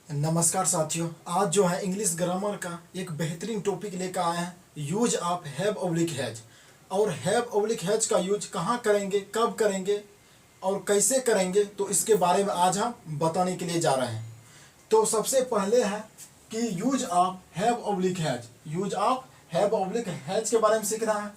नमस्कार साथियों। आज जो है इंग्लिश ग्रामर का एक बेहतरीन टॉपिक लेकर आए हैं, use of have oblique has. और हैव ऑब्लिक हैज का यूज कहाँ करेंगे, कब करेंगे और कैसे करेंगे, तो इसके बारे में आज हम बताने के लिए जा रहे हैं। तो सबसे पहले है कि use of have oblique has. Use of have oblique has के बारे में सीख रहा है।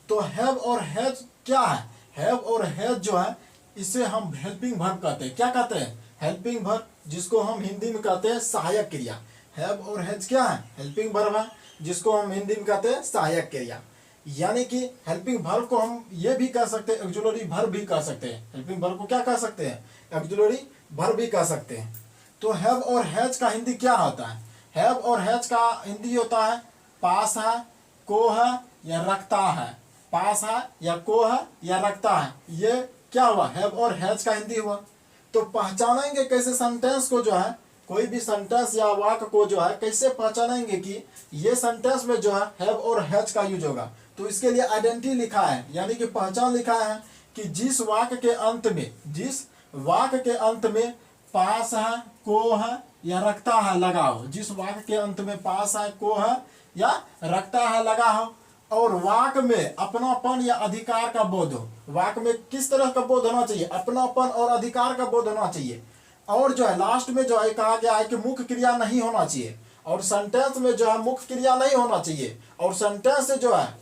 तो हैव और हैज क्या है? हैव और हैज जो है इसे हम हेल्पिंग वर्ब कहते हैं। क्या कहते हैं? हेल्पिंग वर्ब, जिसको हम हिंदी में कहते हैं सहायक क्रिया। हैव और हैज क्या है? हेल्पिंग वर्ब है, जिसको हम हिंदी में कहते हैं सहायक क्रिया। यानी कि हेल्पिंग वर्ब को हम ये भी कह सकते हैं, ऑक्सिलरी वर्ब भी कह सकते हैं। हेल्पिंग वर्ब को क्या कह सकते हैं? ऑक्सिलरी वर्ब भी कह सकते हैं। तो हैव और हैज का हिंदी क्या होता है? हैव और हैज का हिंदी होता है पास है, को है या रखता है। पास है या को है या रखता है, ये क्या हुआ? हैव और हैज का हिंदी हुआ। तो पहचानेंगे कैसे सेंटेंस को? जो है कोई भी सेंटेंस या वाक्य को जो है कैसे पहचानेंगे कि ये सेंटेंस में जो है हैव और हैज का यूज होगा? तो इसके लिए आइडेंटिटी लिखा है, यानी कि पहचान लिखा है कि जिस वाक्य के अंत में पास है, को है या रखता है लगा हो। जिस वाक्य के अंत में पास है, को है या रखता है लगा हो, और वाक्य में अपनापन या अधिकार का बोध हो। वाक्य में किस तरह का बोध होना चाहिए? अपनापन और अधिकार का बोध होना चाहिए। और जो है लास्ट में जो है कहा गया है कि मुख्य क्रिया नहीं होना चाहिए, और सेंटेंस में जो है मुख्य क्रिया नहीं होना चाहिए, और सेंटेंस से जो है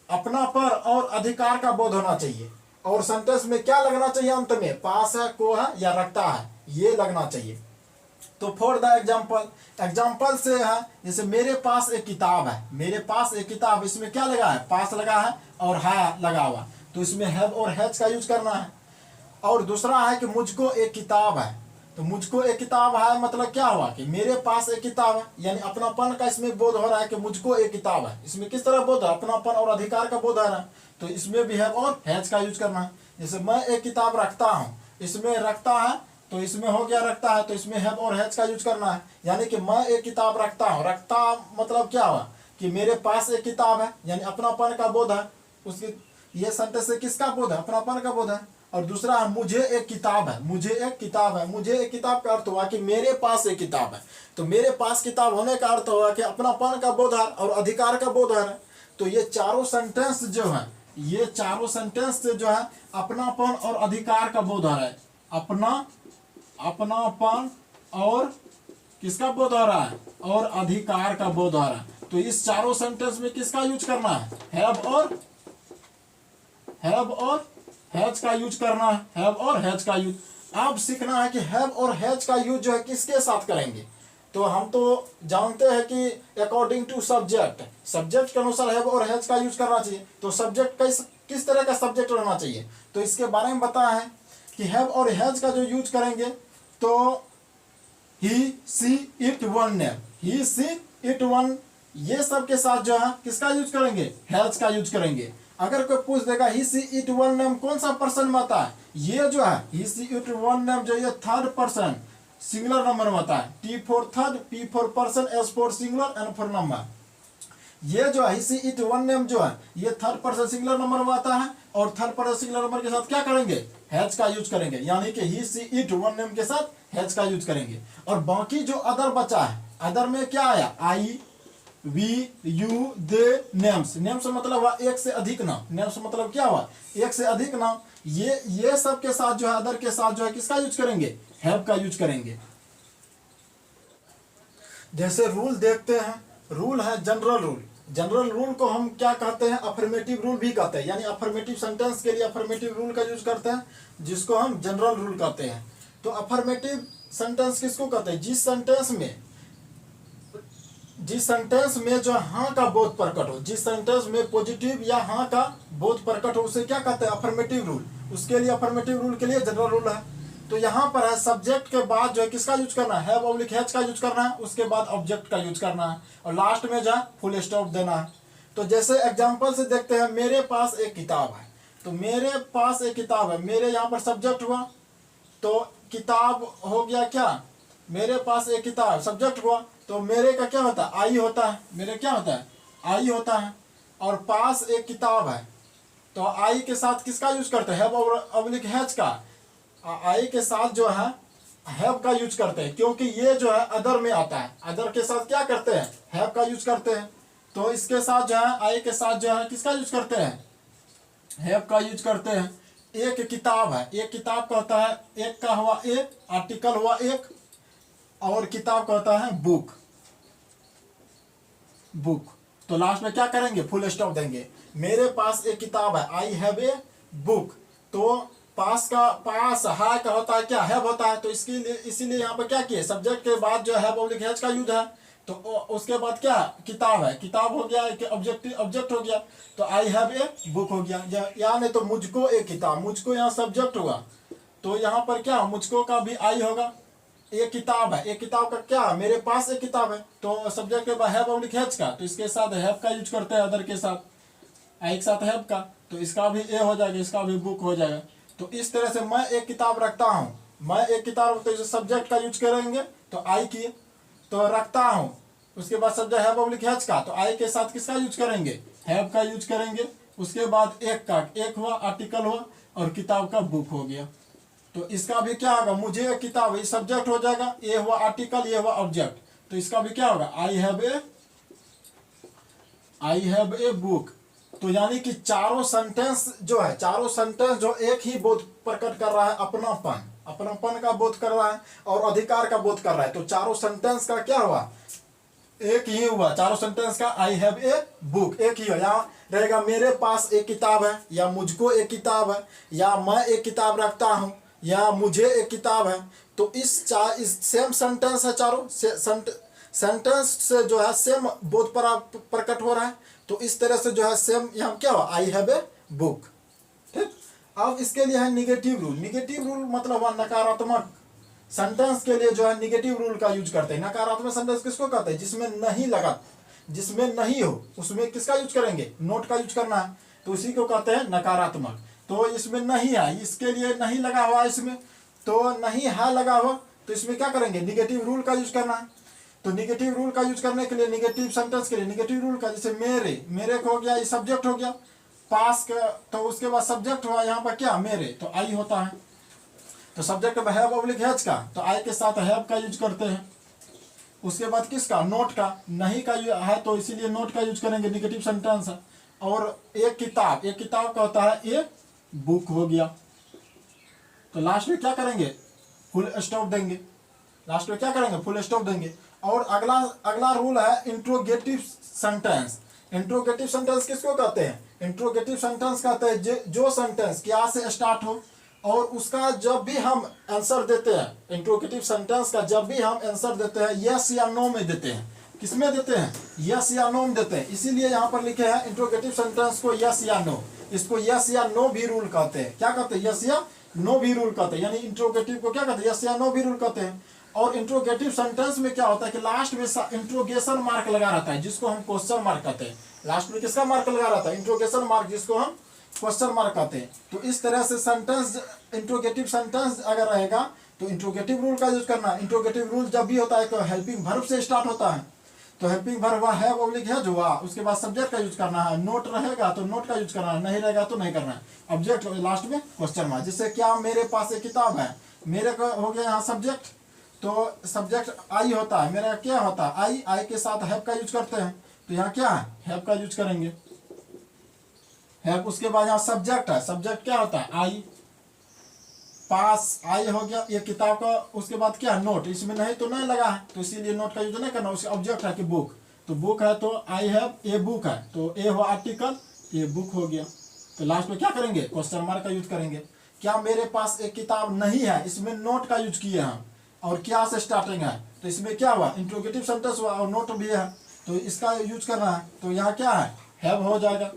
अपनापन और अधिकार का बोध होना चाहिए। और सेंटेंस में क्या लगना चाहिए? अंत में पास है, को है या रखता है, ये लगना चाहिए। तो फॉर द एग्जाम्पल से है, जैसे मेरे पास एक किताब है। मेरे पास एक किताब, इसमें क्या लगा है? पास लगा है और है लगा हुआ, तो इसमें हैव और हैज का यूज करना है। और दूसरा है कि मुझको एक किताब है। तो मुझको एक किताब है मतलब क्या हुआ कि मेरे पास एक किताब है, यानी अपनापन का इसमें बोध हो रहा है कि मुझको एक किताब है। इसमें किस तरह बोध है? अपनापन और अधिकार का बोध आ रहा है, तो इसमें भी हैव और हैज का यूज करना है। जैसे मैं एक किताब रखता हूँ, इसमें रखता है तो इसमें हो गया रखता है, तो इसमें हैव और हैज का यूज करना है। यानी कि मैं एक किताब रखता हूँ, रखता मतलब क्या हुआ कि मेरे पास एक किताब है, यानी अपनापन का बोध है। उसकी ये सेंटेंस से किसका बोध है? अपनापन का बोध है। और दूसरा है मुझे एक किताब है। मुझे एक किताब है, मुझे एक किताब का अर्थ हुआ कि मेरे पास एक किताब है। तो मेरे पास किताब होने का अर्थ हुआ कि अपनापन का बोध है और अधिकार का बोध है। तो ये चारों सेंटेंस जो है, ये चारों सेंटेंस से जो है अपनापन और अधिकार का बोध आ रहा है। अपनापन और किसका बोध हो रहा है? और अधिकार का बोध हो रहा है। तो इस चारों सेंटेंस में किसका यूज करना है? हैव और हैज का यूज करना है। हैव और हैज का यूज अब सीखना है कि हैव और हैज का यूज जो है किसके साथ करेंगे। तो हम तो जानते हैं कि अकॉर्डिंग टू सब्जेक्ट के अनुसार हैव और हैज का यूज करना चाहिए। तो सब्जेक्ट किस तरह का सब्जेक्ट रहना चाहिए, तो इसके बारे में बताया है कि हैव और हैज का जो यूज करेंगे तो he, she, it, one, name. He, she, it, one, ये सब के साथ जो है किसका यूज करेंगे? हैज का यूज करेंगे। अगर कोई पूछ देगा he, she, it, one, name कौन सा पर्सन में आता है, ये जो है he, she, it, one, name जो ये थर्ड पर्सन सिंगुलर नंबर में आता है। T for third, P for person, S for singular, N for number. ये जो है he, she, it, one, name जो है ये थर्ड पर्सन सिंगुलर नंबर में आता है, और थर्ड पर्सन सिंगुलर नंबर के साथ क्या करेंगे? हैज का यूज करेंगे। यानी कि ही, सी, इट, वन, नेम के साथ हैज का यूज करेंगे। और बाकी जो अदर बचा है, अदर में क्या आया? I, we, you, they, names. Names मतलब हुआ एक से अधिक नाम। नेम्स मतलब क्या हुआ? एक से अधिक नाम। ये सब के साथ जो है, अदर के साथ जो है किसका यूज करेंगे? हैव का यूज करेंगे। जैसे रूल देखते हैं, रूल है जनरल रूल। जनरल रूल को हम क्या कहते हैं? अफर्मेटिव रूल भी कहते हैं। यानी अफर्मेटिव सेंटेंस के लिए अफर्मेटिव रूल का यूज करते हैं, जिसको हम जनरल रूल कहते हैं। तो अफर्मेटिव सेंटेंस किसको कहते हैं? जिस सेंटेंस में जो हाँ का बोध प्रकट हो, जिस सेंटेंस में पॉजिटिव या हाँ का बोध प्रकट हो, उसे क्या कहते हैं? Affirmative rule. उसके लिए अफर्मेटिव रूल के लिए जनरल रूल है। तो यहाँ पर है सब्जेक्ट के बाद जो है किसका यूज करना है? हैव ऑब्लिक हैज का यूज करना है। उसके बाद ऑब्जेक्ट का यूज करना है, और लास्ट में जो है फुल स्टॉप देना है। तो जैसे एग्जांपल से देखते हैं, मेरे पास एक किताब है। तो मेरे पास एक किताब है, मेरे यहाँ पर सब्जेक्ट हुआ, तो किताब हो गया क्या? मेरे पास एक किताब सब्जेक्ट हुआ, तो मेरे का क्या होता है? आई होता है। मेरे क्या होता है? आई होता है। और पास एक किताब है, तो आई के साथ किसका यूज करते हैं? हैव ऑब्लिक हैज का। आई के साथ जो है हैव का यूज करते हैं, क्योंकि ये जो है अदर में आता है। अदर के साथ क्या करते हैं, हैव का यूज करते हैं। तो इसके साथ जो है आई के साथ जो है किसका यूज करते हैं, हैव का यूज करते हैं। एक किताब है, एक किताब का होता है, एक का हुआ एक, आर्टिकल हुआ एक, और किताब का होता है बुक, बुक। तो लास्ट में क्या करेंगे, फुल स्टॉप देंगे। मेरे पास एक किताब है, आई हैव ए बुक। तो पास का पास हाय का होता है क्या, हैव होता है। तो इसके लिए इसीलिए यहाँ पर क्या किए, सब्जेक्ट के बाद जो है पब्लिक हैज का यूज है। तो उसके बाद क्या, किताब है, किताब हो गया, एक ऑब्जेक्टिव ऑब्जेक्ट हो गया। तो आई हैव ए बुक हो गया। या नहीं तो मुझको एक किताब, मुझको यहाँ सब्जेक्ट हुआ, तो यहाँ पर क्या, मुझको का भी आई होगा। एक किताब है, एक किताब का क्या, मेरे पास एक किताब है, तो सब्जेक्ट के बाद हैव पब्लिक हैज का, तो इसके साथ हैव का यूज करते हैं, अदर के साथ आई के साथ हैव का। तो इसका भी ए हो जाएगा, इसका भी बुक हो जाएगा। तो इस तरह से मैं एक किताब रखता हूँ, मैं एक किताब, तो सब्जेक्ट का यूज करेंगे तो आई की, तो रखता हूँ, उसके बाद सब्जेक्ट हैव पब्लिक हैज का, तो आई के साथ किसका यूज करेंगे, हैव का यूज करेंगे। उसके बाद एक का, एक हुआ, आर्टिकल हुआ, और किताब का बुक हो गया। तो इसका भी क्या होगा, मुझे एक किताब, ये सब्जेक्ट हो जाएगा, ये हुआ आर्टिकल, ये हुआ ऑब्जेक्ट। तो इसका भी क्या होगा, आई हैव ए बुक। तो यानी कि चारों सेंटेंस जो है, चारों सेंटेंस जो एक ही बोध प्रकट कर रहा है, अपनापन, अपनापन का बोध कर रहा है और अधिकार का बोध कर रहा है। तो चारों सेंटेंस का क्या हुआ, एक ही हुआ। चारों सेंटेंस का आई हैव ए बुक एक ही हो। यहाँ रहेगा मेरे पास एक किताब है, या मुझको एक किताब है, या मैं एक किताब रखता हूँ, या मुझे एक किताब है। तो इस सेम सेंटेंस है, चारों सेंटेंस से जो है सेम बोध प्रकट हो रहा है। तो इस तरह से जो है सेम यहाँ क्या हुआ, आई हैव ए बुक। ठीक। अब इसके लिए है निगेटिव रूल। निगेटिव रूल मतलब हुआ नकारात्मक सेंटेंस के लिए जो है निगेटिव रूल का यूज करते हैं। नकारात्मक सेंटेंस किसको कहते हैं, जिसमें नहीं लगा, जिसमें नहीं हो, उसमें किसका यूज करेंगे, नोट का यूज करना है। तो इसी को कहते हैं नकारात्मक। तो इसमें नहीं है, इसके लिए नहीं लगा हुआ, इसमें तो नहीं है लगा हुआ, तो इसमें क्या करेंगे, निगेटिव रूल का यूज करना है। तो निगेटिव रूल का यूज करने के लिए, निगेटिव सेंटेंस के लिए निगेटिव रूल का, जैसे मेरे, मेरे को हो गया, ये सब्जेक्ट हो गया, पास का, तो उसके बाद सब्जेक्ट हुआ यहाँ पर क्या, मेरे, तो आई होता है। तो सब्जेक्ट हैव पब्लिक हैज का, तो आई के साथ हैव का यूज करते हैं। उसके बाद किसका, नोट का, नहीं का है, तो इसीलिए नोट का यूज करेंगे, निगेटिव सेंटेंस है। और एक किताब, एक किताब का होता है ए बुक हो गया। तो लास्ट में क्या करेंगे, फुल स्टॉप देंगे। लास्ट में क्या करेंगे, फुल स्टॉप देंगे। और अगला अगला रूल है इंट्रोगेटिव सेंटेंस। इंट्रोगेटिव सेंटेंस किसको कहते हैं, इंट्रोगेटिव सेंटेंस कहते हैं जो सेंटेंस क्या से स्टार्ट हो, और उसका जब भी हम आंसर देते हैं, इंट्रोगेटिव सेंटेंस का जब भी हम आंसर देते हैं, यस या नो में देते हैं। किसमें देते हैं, यस या नो में देते हैं। इसीलिए यहाँ पर लिखे हैं इंट्रोगेटिव सेंटेंस को यस या नो। इसको यस या नो भी रूल कहते हैं। क्या कहते हैं, यस या नो भी रूल कहते हैं। यानी इंट्रोगेटिव को क्या कहते हैं, यस या नो भी रूल कहते हैं। और इंट्रोगेटिव सेंटेंस में क्या होता है कि लास्ट में इंट्रोगेशन मार्क लगा रहता है, जिसको हम क्वेश्चन मार्क कहते हैं। लास्ट में किसका मार्क लगा रहता है, इंट्रोगेशन मार्क, जिसको हम क्वेश्चन मार्क कहते हैं। तो इस तरह से सेंटेंस, इंट्रोगेटिव सेंटेंस अगर रहेगा तो इंट्रोगेटिव रूल का यूज करना। इंट्रोगेटिव रूल जब भी होता है तो हेल्पिंग वर्ब से स्टार्ट होता है। तो हेल्पिंग वर्ब हुआ, है पब्लिक है जो हुआ, उसके बाद सब्जेक्ट का यूज करना है। नोट रहेगा तो नोट का यूज करना है, नहीं रहेगा तो नहीं करना है। ऑब्जेक्ट लास्ट में क्वेश्चन मार्क। जिससे क्या, मेरे पास एक किताब है, मेरे का हो गया यहाँ सब्जेक्ट, तो सब्जेक्ट आई होता है, मेरा क्या होता है आई, आई के साथ हैव का यूज करते हैं। तो यहाँ क्या है, हैव का यूज करेंगे, हैव। उसके बाद यहाँ सब्जेक्ट है, सब्जेक्ट क्या होता है आई, पास आई हो गया, ये किताब का। उसके बाद क्या, नोट, इसमें नहीं तो नहीं लगा है, तो इसीलिए नोट का यूज नहीं करना। उसके ऑब्जेक्ट है कि बुक, तो बुक है तो आई हैव ए बुक है, तो ए हुआ आर्टिकल, ये बुक हो गया। तो लास्ट में क्या करेंगे, क्वेश्चन मार्क का यूज करेंगे। क्या मेरे पास एक किताब नहीं है, इसमें नोट का यूज किए हैं, और क्या से स्टार्टिंग है, तो इसमें क्या हुआ, इंट्रोगेटिव सेंटेंस हुआ और नोट भी है, तो इसका यूज करना है। तो यहाँ क्या है, हैव हो जाएगा।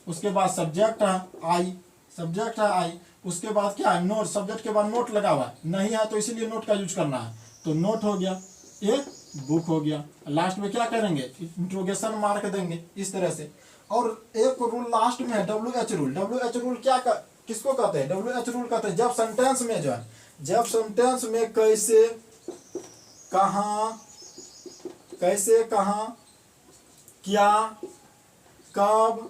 उसके बाद सब्जेक्ट है आई, सब्जेक्ट है आई। उसके बाद क्या है, नोट, सब्जेक्ट के बाद नोट लगा हुआ है, नहीं है तो इसीलिए नोट का यूज करना है। तो नोट हो गया, ये बुक हो गया। लास्ट में क्या करेंगे, इंट्रोगेशन मार्क देंगे, इस तरह से। और एक रूल लास्ट में है WH रूल। WH रूल क्या किसको कहते हैं, WH रूल कहते हैं जब सेंटेंस में जो है, जब सेंटेंस में कैसे, कहाँ, कैसे, कहाँ, क्या, कब,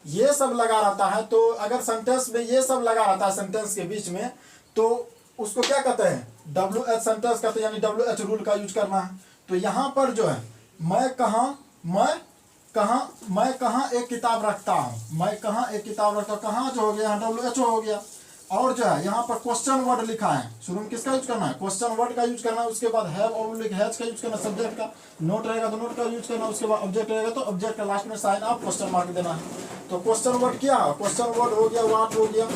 ये सब लगा रहता है। तो अगर सेंटेंस में ये सब लगा रहता है सेंटेंस के बीच में, तो उसको क्या कहते हैं, WH सेंटेंस कहते हैं, यानी WH रूल का यूज करना है। तो यहाँ पर जो है मैं कहाँ एक किताब रखता हूँ, मैं कहाँ एक किताब रखता हूँ, कहाँ जो हो गया यहाँ WHO हो गया। और जो है यहाँ पर क्वेश्चन वर्ड लिखा है, शुरू में किसका यूज करना है, क्वेश्चन वर्ड का यूज करना है। उसके बाद हैव ऑब्लिक हैज का यूज करना, सब्जेक्ट का। नोट रहेगा तो नोट का यूज करना, उसके बाद ऑब्जेक्ट रहेगा तो ऑब्जेक्ट का लास्ट में साइन आप क्वेश्चन मार्क देना है। तो क्वेश्चन वर्ड क्या है, क्वेश्चन वर्ड हो गया व्हाट हो गया,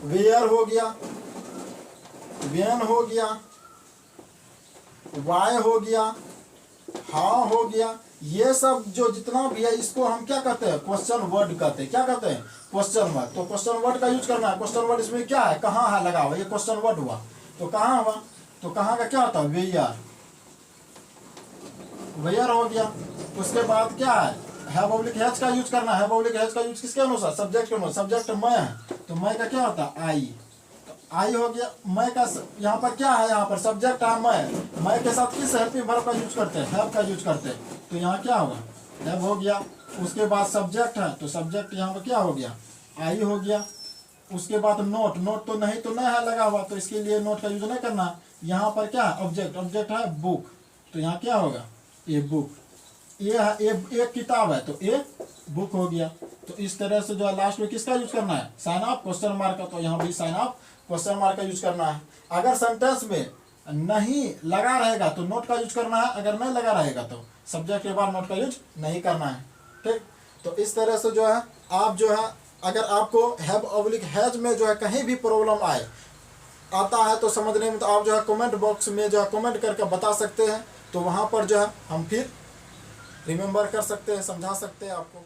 वेयर हो गया, व्हेन हो गया, वाई हो गया, हाउ हो गया। ये सब जो जितना भी है इसको हम क्या कहते हैं, क्वेश्चन वर्ड कहते हैं। क्या कहते हैं, क्वेश्चन वर्ड। तो क्वेश्चन वर्ड का यूज करना है। क्वेश्चन वर्ड इसमें क्या है, कहाँ है लगा हुआ, ये क्वेश्चन वर्ड हुआ। तो कहाँ हुआ, तो कहाँ का क्या होता है, वेयर, वेयर हो गया। उसके बाद क्या है, हैव ऑब्लिक हैज का यूज करना है। हैव ऑब्लिक हैज का यूज किसके अनुसार, सब्जेक्ट के अनुसार। सब्जेक्ट मैं है तो मैं का क्या होता है, आई। आई हो गया, मैं का यहाँ पर क्या है, यहाँ पर सब्जेक्ट है मैं के साथ किस हेल्पिंग वर्ब का यूज करते हैं, हैव का यूज करते हैं। तो यहाँ क्या होगा, हैव हो गया। उसके बाद सब्जेक्ट है तो सब्जेक्ट यहाँ पर क्या हो गया, आई हो गया। उसके बाद नोट, नोट तो नहीं है लगा हुआ, तो इसके लिए नोट का यूज नहीं करना। यहाँ पर क्या है, ऑब्जेक्ट, ऑब्जेक्ट है बुक, तो यहाँ क्या होगा, ए बुक। ये है एक किताब है तो ए बुक हो गया। तो इस तरह से जो है लास्ट में किसका यूज करना है, साइन ऑफ क्वेश्चन मार्क का। तो यहाँ भी साइन ऑफ क्वेश्चन मार्क का यूज करना है। अगर सेंटेंस में नहीं लगा रहेगा तो नोट का यूज करना है, अगर नहीं लगा रहेगा तो सब्जेक्ट के बाद नोट का यूज नहीं करना है। ठीक, तो इस तरह से जो है आप जो है, अगर आपको हैव ऑब्लिक हैज में जो है कहीं भी प्रॉब्लम आए आता है तो समझने में, तो आप जो है कमेंट बॉक्स में जो है कमेंट करके बता सकते हैं। तो वहाँ पर जो है हम फिर रिमेंबर कर सकते हैं, समझा सकते हैं आपको।